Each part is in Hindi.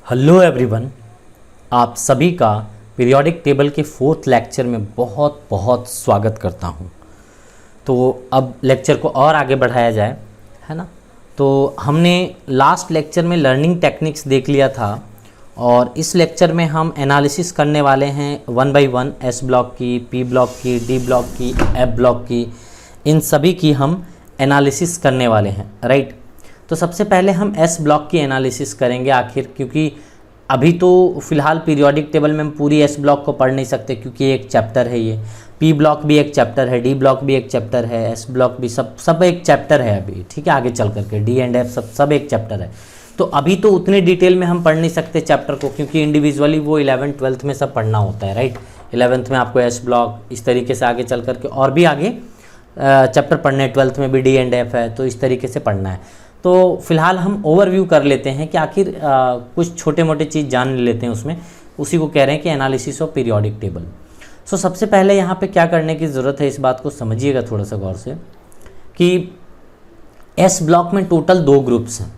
हेलो एवरीवन, आप सभी का पीरियोडिक टेबल के फोर्थ लेक्चर में बहुत बहुत स्वागत करता हूं। तो अब लेक्चर को और आगे बढ़ाया जाए, है ना। तो हमने लास्ट लेक्चर में लर्निंग टेक्निक्स देख लिया था और इस लेक्चर में हम एनालिसिस करने वाले हैं one by one S block की, पी ब्लॉक की, डी ब्लॉक की, एफ ब्लॉक की, इन सभी की हम एनालिसिस करने वाले हैं, राइट। तो सबसे पहले हम एस ब्लॉक की एनालिसिस करेंगे आखिर, क्योंकि अभी तो फिलहाल पीरियोडिक टेबल में हम पूरी एस ब्लॉक को पढ़ नहीं सकते क्योंकि एक चैप्टर है ये। पी ब्लॉक भी एक चैप्टर है, डी ब्लॉक भी एक चैप्टर है, एस ब्लॉक भी सब एक चैप्टर है अभी, ठीक है। आगे चल करके डी एंड एफ सब एक चैप्टर है। तो अभी तो उतने डिटेल में हम पढ़ नहीं सकते चैप्टर को, क्योंकि इंडिविजुअली वो 11th 12th में सब पढ़ना होता है, राइट। 11th में आपको एस ब्लॉक, इस तरीके से आगे चल करके और भी आगे चैप्टर पढ़ने, 12th में भी डी एंड एफ है, तो इस तरीके से पढ़ना है। तो फिलहाल हम ओवरव्यू कर लेते हैं कि आखिर कुछ छोटे मोटे चीज़ जान लेते हैं उसमें, उसी को कह रहे हैं कि एनालिसिस ऑफ पीरियोडिक टेबल। सो सबसे पहले यहाँ पे क्या करने की ज़रूरत है, इस बात को समझिएगा थोड़ा सा गौर से, कि एस ब्लॉक में टोटल 2 ग्रुप्स हैं,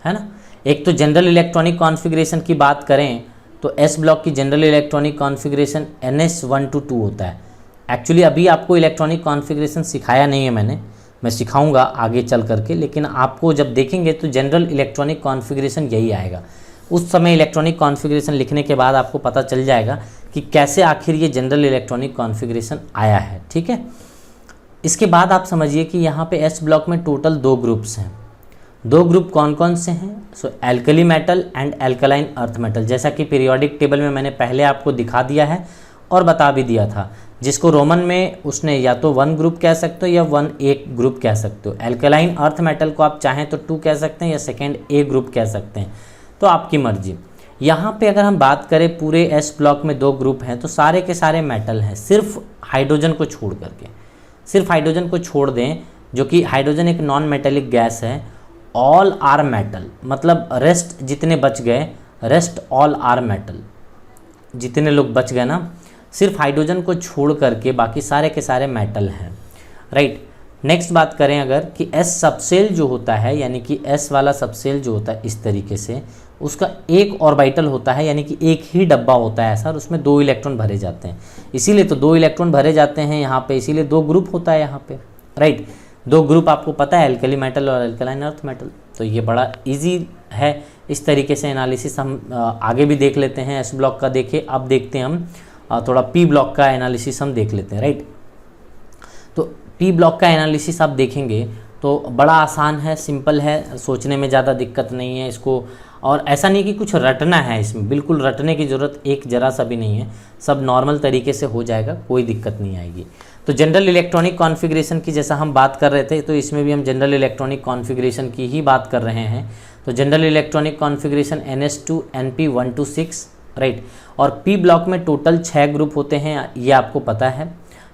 है ना। एक तो जनरल इलेक्ट्रॉनिक कॉन्फ़िगरेशन की बात करें तो एस ब्लॉक की general electronic configuration NS1 to 2 होता है। एक्चुअली अभी आपको इलेक्ट्रॉनिक कॉन्फ़िगरेशन सिखाया नहीं है, मैं सिखाऊंगा आगे चल करके, लेकिन आपको जब देखेंगे तो जनरल इलेक्ट्रॉनिक कॉन्फ़िगरेशन यही आएगा। उस समय इलेक्ट्रॉनिक कॉन्फ़िगरेशन लिखने के बाद आपको पता चल जाएगा कि कैसे आखिर ये जनरल इलेक्ट्रॉनिक कॉन्फ़िगरेशन आया है, ठीक है। इसके बाद आप समझिए कि यहाँ पे एस ब्लॉक में टोटल 2 ग्रुप्स हैं। 2 ग्रुप कौन कौन से हैं? So alkali metal and alkaline earth metal, जैसा कि पीरियोडिक टेबल में मैंने पहले आपको दिखा दिया है और बता भी दिया था, जिसको रोमन में उसने या तो 1 ग्रुप कह सकते हो या 1A ग्रुप कह सकते हो। एल्कलाइन अर्थ मेटल को आप चाहें तो 2 कह सकते हैं या सेकेंड A ग्रुप कह सकते हैं, तो आपकी मर्जी। यहाँ पे अगर हम बात करें पूरे एस ब्लॉक में 2 ग्रुप हैं तो सारे के सारे मेटल हैं, सिर्फ हाइड्रोजन को छोड़ करके। सिर्फ हाइड्रोजन को छोड़ दें, जो कि हाइड्रोजन एक नॉन मेटेलिक गैस है। ऑल आर मेटल, मतलब रेस्ट जितने बच गए, रेस्ट ऑल आर मेटल, जितने लोग बच गए ना, सिर्फ हाइड्रोजन को छोड़ करके बाकी सारे के सारे मेटल हैं, राइट। नेक्स्ट बात करें अगर कि एस सबसेल जो होता है, यानी कि एस वाला सबसेल जो होता है इस तरीके से, उसका एक ऑर्बिटल होता है, यानी कि एक ही डब्बा होता है ऐसा, और उसमें 2 इलेक्ट्रॉन भरे जाते हैं। इसीलिए तो 2 इलेक्ट्रॉन भरे जाते हैं यहाँ पे, इसीलिए 2 ग्रुप होता है यहाँ पे, राइट। 2 ग्रुप आपको पता है, एल्कली मेटल और एल्कलाइन अर्थ मेटल। तो ये बड़ा ईजी है। इस तरीके से एनालिसिस हम आगे भी देख लेते हैं। एस ब्लॉक का देखे, अब देखते हैं हम थोड़ा पी ब्लॉक का एनालिसिस हम देख लेते हैं, राइट। तो पी ब्लॉक का एनालिसिस आप देखेंगे तो बड़ा आसान है, सिंपल है, सोचने में ज़्यादा दिक्कत नहीं है इसको। और ऐसा नहीं कि कुछ रटना है इसमें, बिल्कुल रटने की ज़रूरत एक जरा सा भी नहीं है, सब नॉर्मल तरीके से हो जाएगा, कोई दिक्कत नहीं आएगी। तो जनरल इलेक्ट्रॉनिक कॉन्फ़िगरेशन की जैसा हम बात कर रहे थे, तो इसमें भी हम जनरल इलेक्ट्रॉनिक कॉन्फ़िगरेशन की ही बात कर रहे हैं। तो general electronic configuration NS2 NP1 to 6, right. और पी ब्लॉक में टोटल 6 ग्रुप होते हैं, ये आपको पता है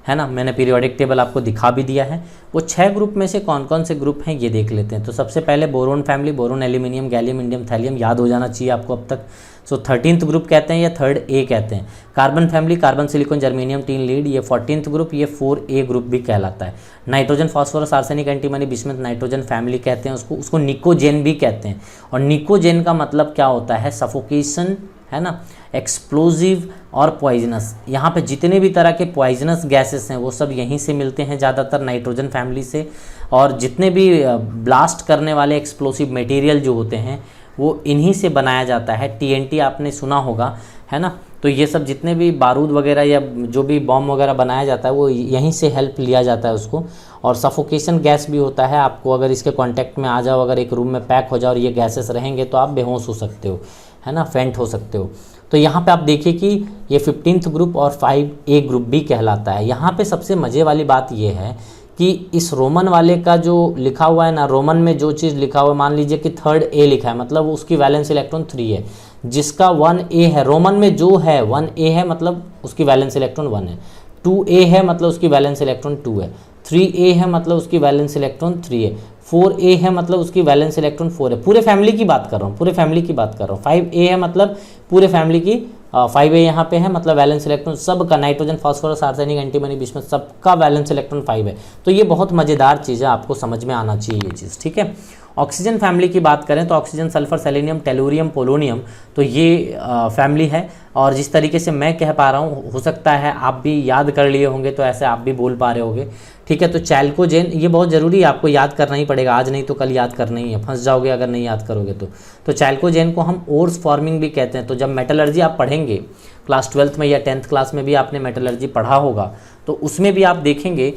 ना। मैंने पीरियोडिक टेबल आपको दिखा भी दिया है। वो 6 ग्रुप में से कौन कौन से ग्रुप हैं ये देख लेते हैं। तो सबसे पहले boron family, boron, aluminium, gallium, indium, thallium, याद हो जाना चाहिए आपको अब तक। सो 13th ग्रुप कहते हैं या 3rd A कहते हैं। Carbon family, carbon, silicon, germanium, tin, lead, ये 14th ग्रुप, ये 4A ग्रुप भी कहलाता है। Nitrogen, phosphorus, arsenic, antimony, bismuth, nitrogen family कहते हैं उसको निकोजेन भी कहते हैं। और निकोजेन का मतलब क्या होता है? सफोकेशन, है ना, एक्सप्लोजिव और पॉइजनस। यहाँ पे जितने भी तरह के पॉइजनस गैसेस हैं वो सब यहीं से मिलते हैं, ज़्यादातर नाइट्रोजन फैमिली से। और जितने भी ब्लास्ट करने वाले एक्सप्लोसिव मटेरियल जो होते हैं वो इन्हीं से बनाया जाता है। TNT आपने सुना होगा, है ना। तो ये सब जितने भी बारूद वगैरह या जो भी बॉम्ब वगैरह बनाया जाता है वो यहीं से हेल्प लिया जाता है उसको। और सफोकेशन गैस भी होता है, आपको अगर इसके कांटेक्ट में आ जाओ, अगर एक रूम में पैक हो जाओ और ये गैसेस रहेंगे तो आप बेहोश हो सकते हो, है ना, फेंट हो सकते हो। तो यहाँ पे आप देखिए कि ये 15th ग्रुप और 5A ग्रुप भी कहलाता है। यहाँ पे सबसे मज़े वाली बात ये है कि इस रोमन वाले का जो लिखा हुआ है ना, रोमन में जो चीज़ लिखा हुआ है, मान लीजिए कि 3rd A लिखा है, मतलब उसकी वैलेंस इलेक्ट्रॉन 3 है। जिसका 1A है, रोमन में जो है 1A है मतलब उसकी वैलेंस इलेक्ट्रॉन 1 है। 2A है मतलब उसकी वैलेंस इलेक्ट्रॉन 2 है। 3A है मतलब उसकी वैलेंस इलेक्ट्रॉन 3 है। 4A है मतलब उसकी वैलेंस इलेक्ट्रॉन 4 है। पूरे फैमिली की बात कर रहा हूँ, पूरे फैमिली की बात कर रहा हूँ। 5A है मतलब पूरे फैमिली की 5A यहाँ पे है, मतलब वैलेंस इलेक्ट्रॉन सब का, nitrogen, phosphorus, arsenic, antimony, bismuth, सबका वैलेंस इलेक्ट्रॉन 5 है। तो ये बहुत मज़ेदार चीज़ है, आपको समझ में आना चाहिए ये चीज़, ठीक है। ऑक्सीजन फैमिली की बात करें तो oxygen, sulphur, selenium, tellurium, polonium, तो ये फैमिली है। और जिस तरीके से मैं कह पा रहा हूँ, हो सकता है आप भी याद कर लिए होंगे, तो ऐसे आप भी बोल पा रहे होंगे, ठीक है। तो चैल्कोजेन, ये बहुत ज़रूरी है, आपको याद करना ही पड़ेगा, आज नहीं तो कल याद करना ही है, फंस जाओगे अगर नहीं याद करोगे तो चैल्कोजेन को हम ओर्स फॉर्मिंग भी कहते हैं। तो जब मेटलर्जी आप पढ़ेंगे क्लास 12th में या 10th क्लास में भी आपने मेटलर्जी पढ़ा होगा, तो उसमें भी आप देखेंगे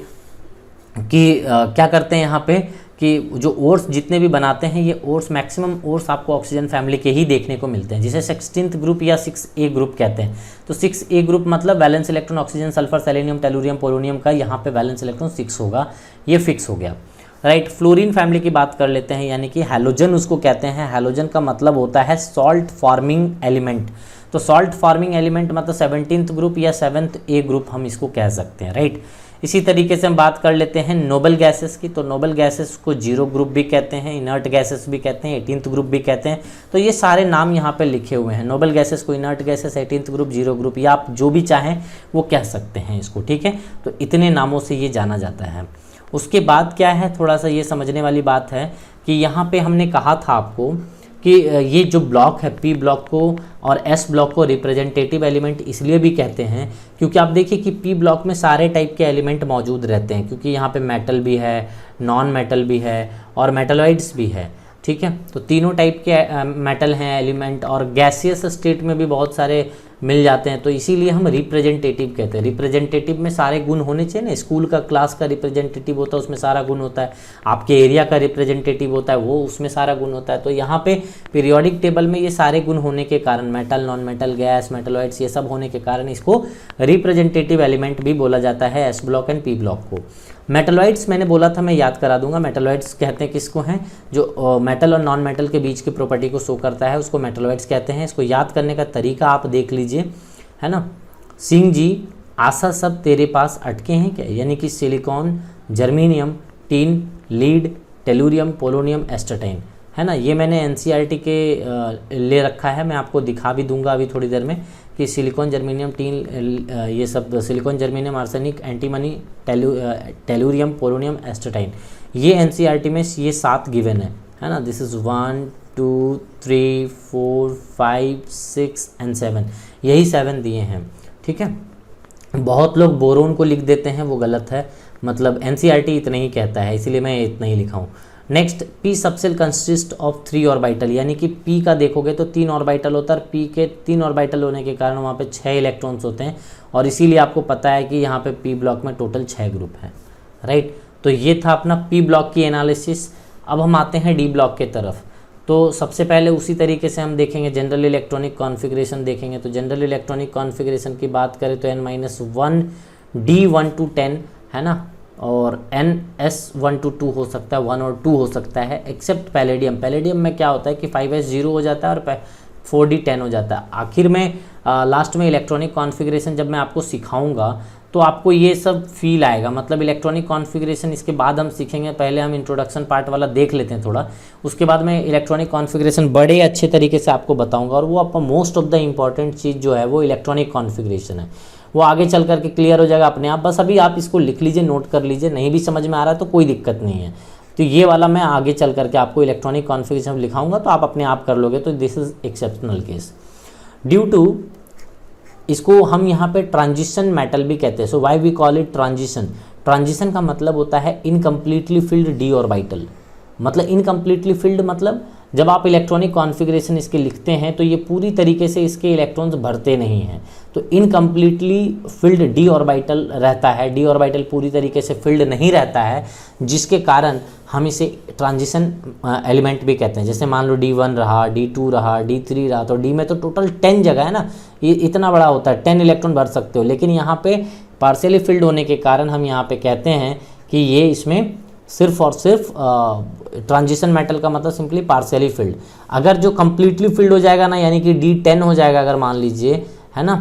कि क्या करते हैं यहाँ पे कि जो ओर्स जितने भी बनाते हैं, ये ओर्स मैक्सिमम ओर्स आपको ऑक्सीजन फैमिली के ही देखने को मिलते हैं, जिसे 16th ग्रुप या 6A ग्रुप कहते हैं। तो 6A ग्रुप मतलब valence electron oxygen, sulphur, selenium, tellurium, polonium का यहाँ पे वैलेंस इलेक्ट्रॉन 6 होगा, ये फिक्स हो गया, राइट। फ्लोरीन फैमिली की बात कर लेते हैं, यानी कि हैलोजन उसको कहते हैं। हैलोजन का मतलब होता है सॉल्ट फॉर्मिंग एलिमेंट। तो सॉल्ट फॉर्मिंग एलिमेंट मतलब 17th ग्रुप या 7th A ग्रुप हम इसको कह सकते हैं, राइट। इसी तरीके से हम बात कर लेते हैं नोबल गैसेस की। तो नोबल गैसेस को 0 ग्रुप भी कहते हैं, इनर्ट गैसेस भी कहते हैं, 18th ग्रुप भी कहते हैं। तो ये सारे नाम यहाँ पे लिखे हुए हैं, नोबल गैसेस को inert gases, 18th group, 0 group, या आप जो भी चाहें वो कह सकते हैं इसको, ठीक है। तो इतने नामों से ये जाना जाता है। उसके बाद क्या है, थोड़ा सा ये समझने वाली बात है कि यहाँ पे हमने कहा था आपको कि ये जो ब्लॉक है, पी ब्लॉक को और एस ब्लॉक को रिप्रेजेंटेटिव एलिमेंट इसलिए भी कहते हैं क्योंकि आप देखिए कि पी ब्लॉक में सारे टाइप के एलिमेंट मौजूद रहते हैं, क्योंकि यहाँ पे मेटल भी है, नॉन मेटल भी है और मेटलॉइड्स भी है, ठीक है। तो तीनों टाइप के मेटल हैं एलिमेंट, और गैसियस स्टेट में भी बहुत सारे मिल जाते हैं। तो इसीलिए हम रिप्रेजेंटेटिव कहते हैं। रिप्रेजेंटेटिव में सारे गुण होने चाहिए ना, स्कूल का क्लास का रिप्रेजेंटेटिव होता है, उसमें सारा गुण होता है, आपके एरिया का रिप्रेजेंटेटिव होता है, वो उसमें सारा गुण होता है। तो यहाँ पे पीरियोडिक टेबल में ये सारे गुण होने के कारण, metal, non metal, gas, metalloids, ये सब होने के कारण इसको रिप्रेजेंटेटिव एलिमेंट भी बोला जाता है, S block and P block को। मेटलॉइड्स मैंने बोला था, मैं याद करा दूंगा। मेटलॉइड्स कहते हैं किसको हैं, जो मेटल और नॉन मेटल के बीच की प्रॉपर्टी को शो करता है, उसको मेटलॉइड्स कहते हैं। इसको याद करने का तरीका आप देख लीजिए, है ना। सिंह जी, आशा सब तेरे पास अटके हैं क्या, यानी कि silicon, germanium, tin, lead, tellurium, polonium, astatine, है ना। ये मैंने एनसीईआरटी के ले रखा है, मैं आपको दिखा भी दूंगा अभी थोड़ी देर में कि सिलिकॉन, जर्मेनियम, टीन, ये सब silicon, germanium, arsenic, antimony, tellurium, polonium, astatine, ये एनसीईआरटी में ये 7 गिवन है ना। दिस इज 1 2 3 4 5 6 एंड 7, यही 7 दिए हैं, ठीक है। बहुत लोग बोरोन को लिख देते हैं, वो गलत है, मतलब एनसीईआरटी इतना ही कहता है, इसीलिए मैं इतना ही लिखा हूँ। Next, P subshell consist of 3 orbital, यानी कि पी का देखोगे तो 3 ऑर्बिटल होता है, पी के 3 ऑर्बिटल होने के कारण वहाँ पे 6 इलेक्ट्रॉन्स होते हैं, और इसीलिए आपको पता है कि यहाँ पे पी ब्लॉक में टोटल 6 ग्रुप है, राइट। तो ये था अपना पी ब्लॉक की एनालिसिस। अब हम आते हैं डी ब्लॉक के तरफ। तो सबसे पहले उसी तरीके से हम देखेंगे, जनरल इलेक्ट्रॉनिक कॉन्फ़िगरेशन देखेंगे। तो जनरल इलेक्ट्रॉनिक कॉन्फ़िगरेशन की बात करें तो n-1 D1 to 10 है ना, और NS1 to 2 हो सकता है, 1 और 2 हो सकता है, एक्सेप्ट पैलेडियम। पैलेडियम में क्या होता है कि 5s 0 हो जाता है और 4d 10 हो जाता है। आखिर में लास्ट में इलेक्ट्रॉनिक कॉन्फ़िगरेशन जब मैं आपको सिखाऊंगा तो आपको ये सब फील आएगा, मतलब इलेक्ट्रॉनिक कॉन्फ़िगरेशन इसके बाद हम सीखेंगे। पहले हम इंट्रोडक्शन पार्ट वाला देख लेते हैं थोड़ा, उसके बाद मैं इलेक्ट्रॉनिक कॉन्फ़िगरेशन बड़े अच्छे तरीके से आपको बताऊंगा। और वो आपका मोस्ट ऑफ द इम्पॉर्टेंट चीज़ जो है वो इलेक्ट्रॉनिक कॉन्फ़िगरेशन है, वो आगे चल करके क्लियर हो जाएगा अपने आप। बस अभी आप इसको लिख लीजिए, नोट कर लीजिए, नहीं भी समझ में आ रहा है तो कोई दिक्कत नहीं है। तो ये वाला मैं आगे चल करके आपको इलेक्ट्रॉनिक कॉन्फ़िगरेशन लिखाऊंगा, तो आप अपने आप कर लोगे। तो this is exceptional case due to, इसको हम यहाँ पे ट्रांजिशन मेटल भी कहते हैं। So why we call it transition. Transition का मतलब होता है इनकम्प्लीटली फिल्ड डी ऑर्बिटल। मतलब इनकम्प्लीटली फिल्ड मतलब जब आप इलेक्ट्रॉनिक कॉन्फ़िगरेशन इसके लिखते हैं तो ये पूरी तरीके से इसके इलेक्ट्रॉन्स भरते नहीं हैं, तो इनकम्प्लीटली फिल्ड डी ऑर्बिटल रहता है। डी ऑर्बिटल पूरी तरीके से फिल्ड नहीं रहता है, जिसके कारण हम इसे ट्रांजिशन एलिमेंट भी कहते हैं। जैसे मान लो D1 रहा, D2 रहा, D3 रहा, तो D में तो टोटल 10 जगह है ना, ये इतना बड़ा होता है, 10 इलेक्ट्रॉन भर सकते हो। लेकिन यहाँ पे पार्शियली फिल्ड होने के कारण हम यहाँ पे कहते हैं कि ये इसमें सिर्फ और सिर्फ ट्रांजिशन मेटल का मतलब सिंपली पार्शियली फिल्ड। अगर जो कम्प्लीटली फिल्ड हो जाएगा ना, यानी कि D10 हो जाएगा, अगर मान लीजिए, है ना,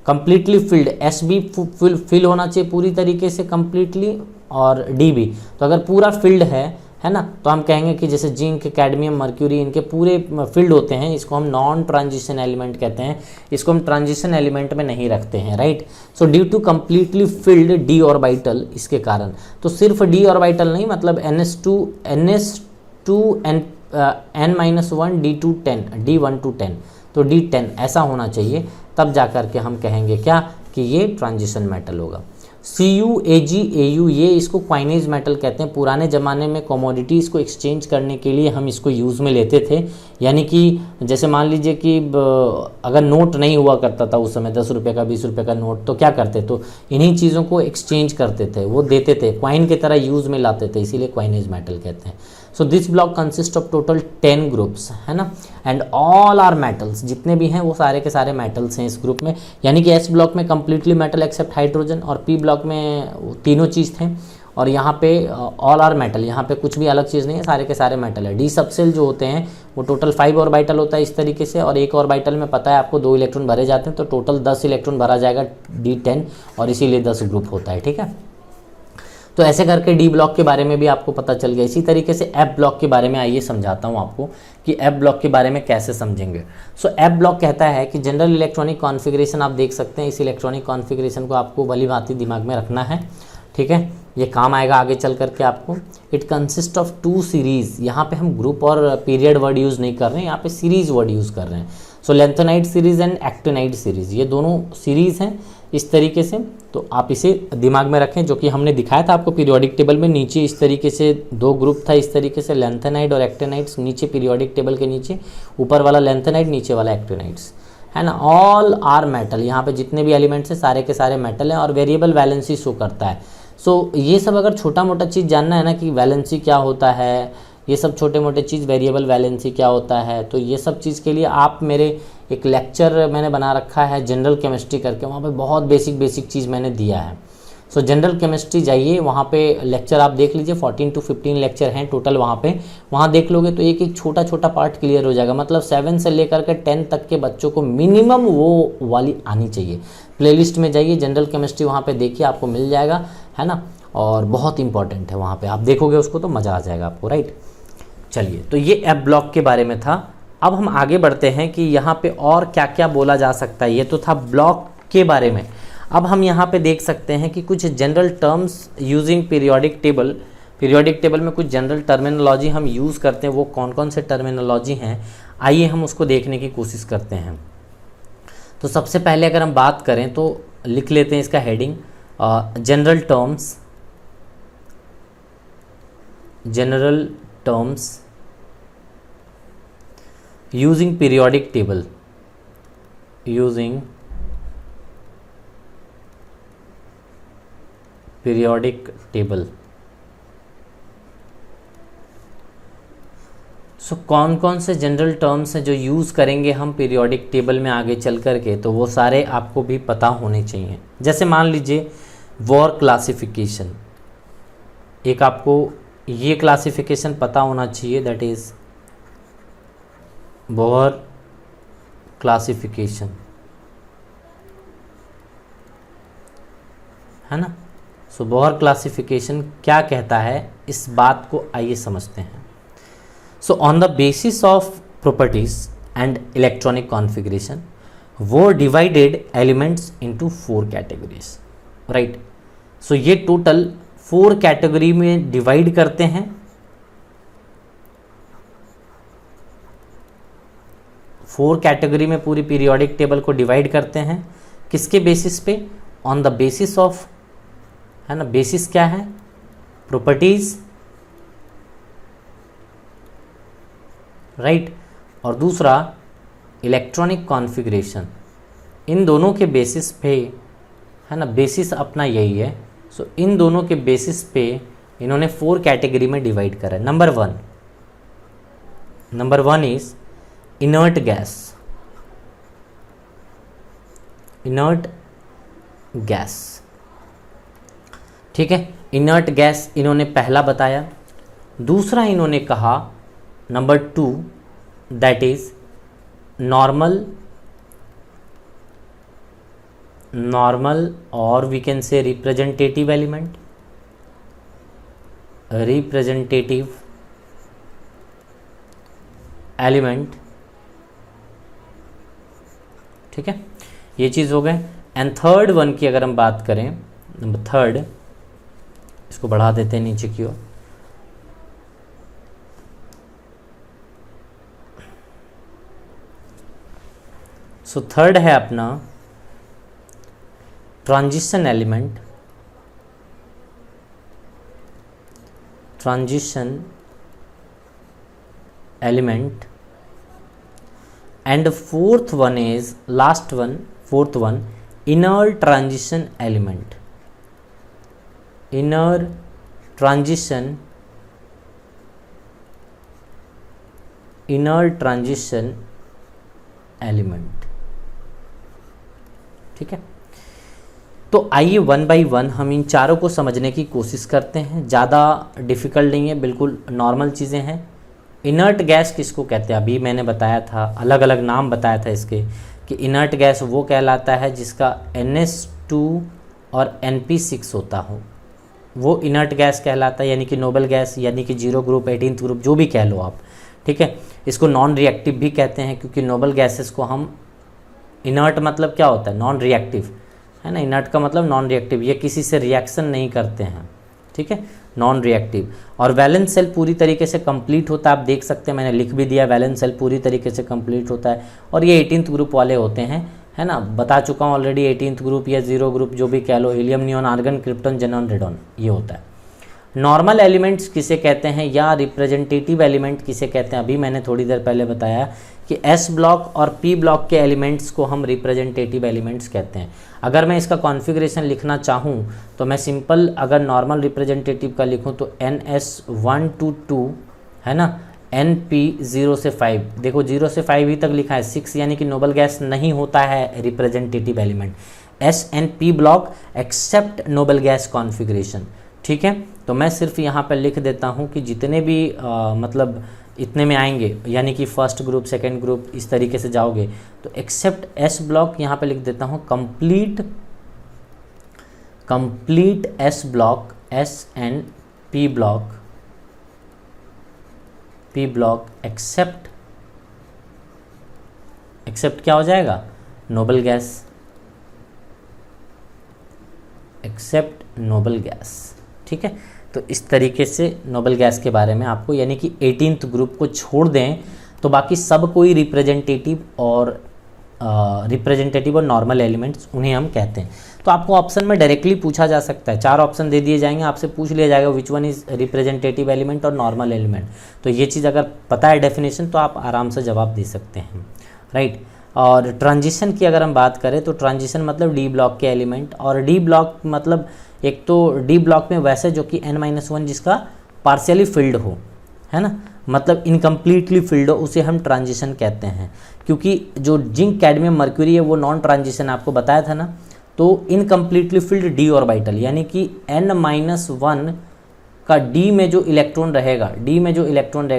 कम्प्लीटली फिल्ड, S भी फिल होना चाहिए पूरी तरीके से कम्प्लीटली, और D भी। तो अगर पूरा फिल्ड है ना, तो हम कहेंगे कि जैसे जिंक, कैडमियम, मर्क्यूरी, इनके पूरे फील्ड होते हैं, इसको हम नॉन ट्रांजिशन एलिमेंट कहते हैं, इसको हम ट्रांजिशन एलिमेंट में नहीं रखते हैं, right. So due to completely filled D orbital, इसके कारण। तो सिर्फ डी ऑर्बिटल नहीं, मतलब NS2 and n-1 D2 10 D1 to 10, तो D10 ऐसा होना चाहिए, तब जा कर के हम कहेंगे क्या कि ये ट्रांजिशन मेटल होगा। Cu, Ag, Au ये इसको क्वाइनेज मेटल कहते हैं। पुराने ज़माने में कमोडिटीज़ को एक्सचेंज करने के लिए हम इसको यूज़ में लेते थे, यानी कि जैसे मान लीजिए कि अगर नोट नहीं हुआ करता था उस समय 10 रुपये का 20 रुपये का नोट, तो क्या करते, तो इन्हीं चीज़ों को एक्सचेंज करते थे, वो देते थे, क्वाइन की तरह यूज़ में लाते थे, इसीलिए क्वाइनेज मेटल कहते हैं। So this block consist of total 10 groups, है ना, एंड ऑल आर मेटल्स, जितने भी हैं वो सारे के सारे मेटल्स हैं इस ग्रुप में, यानी कि एस ब्लॉक में कंप्लीटली मेटल एक्सेप्ट हाइड्रोजन, और पी ब्लॉक में तीनों चीज़ थे, और यहाँ पे ऑल आर मेटल, यहाँ पे कुछ भी अलग चीज़ नहीं है, सारे के सारे मेटल है। डी सबसेल जो होते हैं वो टोटल 5 ऑर्बिटल होता है इस तरीके से, और एक ऑर्बिटल में पता है आपको 2 इलेक्ट्रॉन भरे जाते हैं, तो टोटल 10 इलेक्ट्रॉन भरा जाएगा D10, और इसीलिए 10 ग्रुप होता है, ठीक है। तो ऐसे करके डी ब्लॉक के बारे में भी आपको पता चल गया। इसी तरीके से एफ ब्लॉक के बारे में आइए समझाता हूँ आपको कि एफ ब्लॉक के बारे में कैसे समझेंगे। सो एफ ब्लॉक कहता है कि जनरल इलेक्ट्रॉनिक कॉन्फ़िगरेशन, आप देख सकते हैं इस इलेक्ट्रॉनिक कॉन्फ़िगरेशन को आपको भली भांति दिमाग में रखना है, ठीक है, ये काम आएगा आगे चल करके आपको। इट कंसिस्ट ऑफ 2 सीरीज़, यहाँ पे हम ग्रुप और पीरियड वर्ड यूज़ नहीं कर रहे हैं, यहाँ पे सीरीज़ वर्ड यूज़ कर रहे हैं। So lanthanide series and actinide series, ये दोनों सीरीज़ हैं इस तरीके से, तो आप इसे दिमाग में रखें, जो कि हमने दिखाया था आपको पीरियोडिक टेबल में। नीचे इस तरीके से 2 ग्रुप था इस तरीके से, लेंथेनाइड और एक्टिनाइड्स, नीचे पीरियोडिक टेबल के नीचे, ऊपर वाला लेंथेनाइड, नीचे वाला एक्टिनाइड्स, है ना। ऑल आर मेटल, यहाँ पे जितने भी एलिमेंट्स हैं सारे के सारे मेटल हैं, और वेरिएबल वैलेंसी शो करता है। सो ये सब अगर छोटा मोटा चीज़ जानना है ना कि वैलेंसी क्या होता है, ये सब छोटे मोटे चीज़, वेरिएबल वैलेंसी क्या होता है, तो ये सब चीज़ के लिए आप मेरे एक लेक्चर मैंने बना रखा है जनरल केमिस्ट्री करके, वहाँ पे बहुत बेसिक चीज़ मैंने दिया है। सो जनरल केमिस्ट्री जाइए, वहाँ पे लेक्चर आप देख लीजिए, 14 to 15 लेक्चर हैं टोटल वहाँ पे, वहाँ देख लोगे तो एक एक छोटा छोटा पार्ट क्लियर हो जाएगा। मतलब 7 से लेकर के 10 तक के बच्चों को मिनिमम वो वाली आनी चाहिए। प्लेलिस्ट में जाइए, जनरल केमिस्ट्री वहाँ पे देखिए, आपको मिल जाएगा, है ना, और बहुत इंपॉर्टेंट है, वहाँ पे आप देखोगे उसको तो मज़ा आ जाएगा आपको, राइट। चलिए, तो ये एफ ब्लॉक के बारे में था। अब हम आगे बढ़ते हैं कि यहाँ पे और क्या क्या बोला जा सकता है। ये तो था ब्लॉक के बारे में। अब हम यहाँ पे देख सकते हैं कि कुछ general terms using periodic table, periodic table में कुछ जनरल टर्मिनोलॉजी हम यूज़ करते हैं, वो कौन कौन से टर्मिनोलॉजी हैं, आइए हम उसको देखने की कोशिश करते हैं। तो सबसे पहले अगर हम बात करें तो लिख लेते हैं इसका heading, general terms, general terms using periodic table, using periodic table. So कौन कौन से जनरल टर्म्स हैं जो यूज़ करेंगे हम पीरियोडिक टेबल में आगे चल कर के, तो वो सारे आपको भी पता होने चाहिए। जैसे मान लीजिए वॉर क्लासिफिकेशन, एक आपको ये क्लासिफिकेशन पता होना चाहिए, दैट इज़ वॉर क्लासिफिकेशन, है ना। सो वॉर क्लासिफिकेशन क्या कहता है, इस बात को आइए समझते हैं। So on the basis of properties and electronic configuration, वो divided elements into 4 categories, right. So ये टोटल 4 कैटेगरी में डिवाइड करते हैं। 4 कैटेगरी में पूरी पीरियोडिक टेबल को डिवाइड करते हैं, किसके बेसिस पे, ऑन द बेसिस ऑफ, है ना, बेसिस क्या है, प्रॉपर्टीज, राइट, और दूसरा इलेक्ट्रॉनिक कॉन्फ़िगरेशन। इन दोनों के बेसिस पे, है ना, बेसिस अपना यही है। सो इन दोनों के बेसिस पे इन्होंने 4 कैटेगरी में डिवाइड करा है। Number one is inert gas, inert gas, ठीक है, इनर्ट गैस इन्होंने पहला बताया। दूसरा इन्होंने कहा नंबर 2, दैट इज नॉर्मल और we can say representative element, representative element, ठीक है, ये चीज़ हो गए। एंड थर्ड वन की अगर हम बात करें, नंबर 3, इसको बढ़ा देते हैं नीचे की ओर, सो थर्ड है अपना transition element, transition element, and fourth one is last one, fourth one, inner transition element, inner transition, inner transition element। ठीक है, तो आइए वन बाय वन हम इन चारों को समझने की कोशिश करते हैं। ज़्यादा डिफ़िकल्ट नहीं है, बिल्कुल नॉर्मल चीज़ें हैं। इनर्ट गैस किसको कहते हैं, अभी मैंने बताया था, अलग अलग नाम बताया था इसके, कि इनर्ट गैस वो कहलाता है जिसका NH2 और NP6 होता हो, वो इनर्ट गैस कहलाता है, यानी कि नोबल गैस, यानी कि 0 ग्रुप 18th ग्रुप जो भी कह लो आप। ठीक है, इसको नॉन रिएक्टिव भी कहते हैं, क्योंकि नोबल गैसेस को हम, इनर्ट मतलब क्या होता है, नॉन रिएक्टिव है ना, इनर्ट का मतलब नॉन रिएक्टिव, ये किसी से रिएक्शन नहीं करते हैं। ठीक है, नॉन रिएक्टिव। और वैलेंस सेल पूरी तरीके से कंप्लीट होता है, आप देख सकते हैं मैंने लिख भी दिया, वैलेंस सेल पूरी तरीके से कंप्लीट होता है, और ये 18th ग्रुप वाले होते हैं, है ना, बता चुका हूँ ऑलरेडी। 18th ग्रुप या 0 ग्रुप जो भी कह लो, helium, neon, argon, krypton, xenon, radon, ये होता है। नॉर्मल एलिमेंट्स किसे कहते हैं या रिप्रेजेंटेटिव एलिमेंट किसे कहते हैं, अभी मैंने थोड़ी देर पहले बताया कि S ब्लॉक और P ब्लॉक के एलिमेंट्स को हम रिप्रेजेंटेटिव एलिमेंट्स कहते हैं। अगर मैं इसका कॉन्फ़िगरेशन लिखना चाहूँ तो मैं सिंपल अगर नॉर्मल रिप्रेजेंटेटिव का लिखूँ तो NS1 to 2 है ना, NP 0 से 5, देखो 0 से 5 ही तक लिखा है, 6 यानी कि नोबल गैस नहीं होता है representative element. SNP block except noble gas configuration. ठीक है, तो मैं सिर्फ यहाँ पर लिख देता हूँ कि जितने भी मतलब इतने में आएंगे, यानी कि फर्स्ट ग्रुप, सेकंड ग्रुप, इस तरीके से जाओगे तो एक्सेप्ट S ब्लॉक यहाँ पे लिख देता हूँ, complete S block, S and P block except क्या हो जाएगा, noble gas, except noble gas. ठीक है, तो इस तरीके से नोबल गैस के बारे में आपको, यानी कि 18th ग्रुप को छोड़ दें तो बाकी सब कोई रिप्रेजेंटेटिव और नॉर्मल एलिमेंट्स उन्हें हम कहते हैं। तो आपको ऑप्शन में डायरेक्टली पूछा जा सकता है, 4 ऑप्शन दे दिए जाएंगे, आपसे पूछ लिया जाएगा which one is representative element और नॉर्मल एलिमेंट। तो ये चीज़ अगर पता है डेफिनेशन तो आप आराम से जवाब दे सकते हैं, राइट। और ट्रांजिशन की अगर हम बात करें तो ट्रांजिशन मतलब डी ब्लॉक के एलिमेंट, और डी ब्लॉक मतलब एक तो डी ब्लॉक में वैसे जो कि N-1 जिसका पार्शियली फिल्ड हो, है ना, मतलब इनकम्प्लीटली फिल्ड हो, उसे हम ट्रांजिशन कहते हैं। क्योंकि जो जिंक, कैडमियम, मर्क्यूरी है वो नॉन ट्रांजिशन आपको बताया था ना, तो इनकम्प्लीटली फिल्ड डी ऑर्बिटल, यानी कि N-1 का डी में जो इलेक्ट्रॉन रहेगा,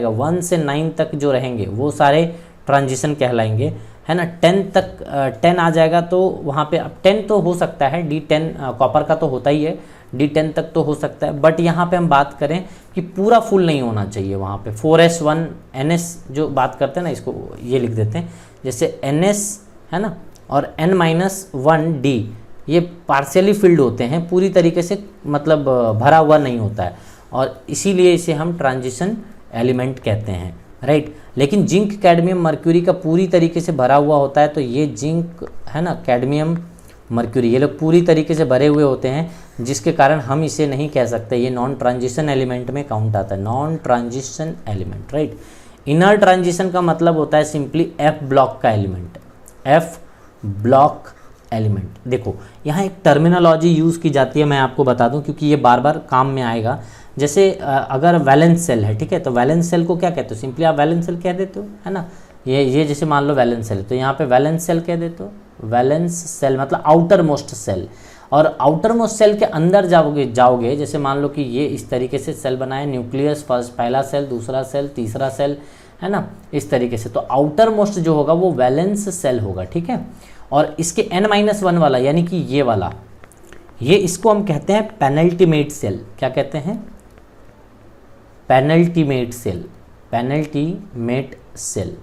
1 से 9 तक जो रहेंगे वो सारे ट्रांजिशन कहलाएंगे, है ना। 10 तक 10 आ जाएगा तो वहाँ पे, अब 10 तो हो सकता है, D10 कॉपर का तो होता ही है, D10 तक तो हो सकता है, बट यहाँ पे हम बात करें कि पूरा फुल नहीं होना चाहिए वहाँ पे। 4s1 NS जो बात करते हैं ना, इसको ये लिख देते हैं, जैसे NS है ना, और N-1D ये पार्शियली फिल्ड होते हैं, पूरी तरीके से मतलब भरा हुआ नहीं होता है, और इसीलिए इसे हम ट्रांजिशन एलिमेंट कहते हैं, राइट। लेकिन जिंक, कैडमियम, मर्क्यूरी का पूरी तरीके से भरा हुआ होता है, तो ये जिंक है ना, कैडमियम, मर्क्यूरी, ये लोग पूरी तरीके से भरे हुए होते हैं, जिसके कारण हम इसे नहीं कह सकते, ये नॉन ट्रांजिशन एलिमेंट में काउंट आता है, non transition element, right. Inner transition का मतलब होता है सिंपली F ब्लॉक का एलिमेंट, F ब्लॉक एलिमेंट। देखो यहाँ एक टर्मिनोलॉजी यूज़ की जाती है, मैं आपको बता दूं क्योंकि ये बार बार काम में आएगा। जैसे अगर वैलेंस सेल है, ठीक है, तो वैलेंस सेल को क्या कहते हो, सिंपली आप वैलेंस सेल कह देते हो, है ना। ये जैसे मान लो वैलेंस सेल, तो यहाँ पे वैलेंस सेल कह देते हो, वैलेंस सेल मतलब आउटर मोस्ट सेल, और आउटर मोस्ट सेल के अंदर जाओगे जैसे मान लो कि ये इस तरीके से सेल बनाए, न्यूक्लियस, पहला सेल, दूसरा सेल, तीसरा सेल, है ना, इस तरीके से, तो आउटर मोस्ट जो होगा वो वैलेंस सेल होगा, ठीक है। और इसके N-1 वाला यानी कि ये वाला, ये इसको हम कहते हैं पेनल्टीमेट सेल। क्या कहते हैं, पेनल्टीमेट सेल, पेनल्टीमेट सेल,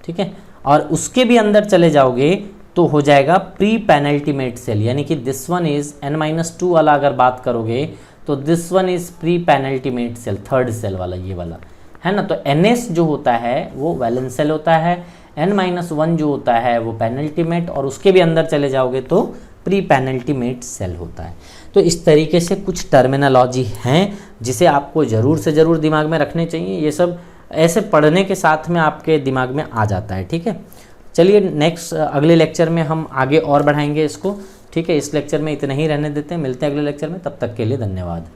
ठीक है। और उसके भी अंदर चले जाओगे तो हो जाएगा प्री पेनल्टीमेट सेल, यानी कि दिस वन इज N-2 वाला अगर बात करोगे तो this one is pre penultimate shell, third shell वाला, ये वाला, है ना। तो NS जो होता है वो वैलेंस सेल होता है, N-1 जो होता है वो पेनल्टीमेट, और उसके भी अंदर चले जाओगे तो प्री पेनल्टीमेट सेल होता है। तो इस तरीके से कुछ टर्मिनोलॉजी हैं जिसे आपको ज़रूर से ज़रूर दिमाग में रखने चाहिए। ये सब ऐसे पढ़ने के साथ में आपके दिमाग में आ जाता है, ठीक है। चलिए नेक्स्ट अगले लेक्चर में हम आगे और बढ़ाएंगे इसको, ठीक है। इस लेक्चर में इतना ही रहने देते हैं, मिलते हैं अगले लेक्चर में, तब तक के लिए धन्यवाद।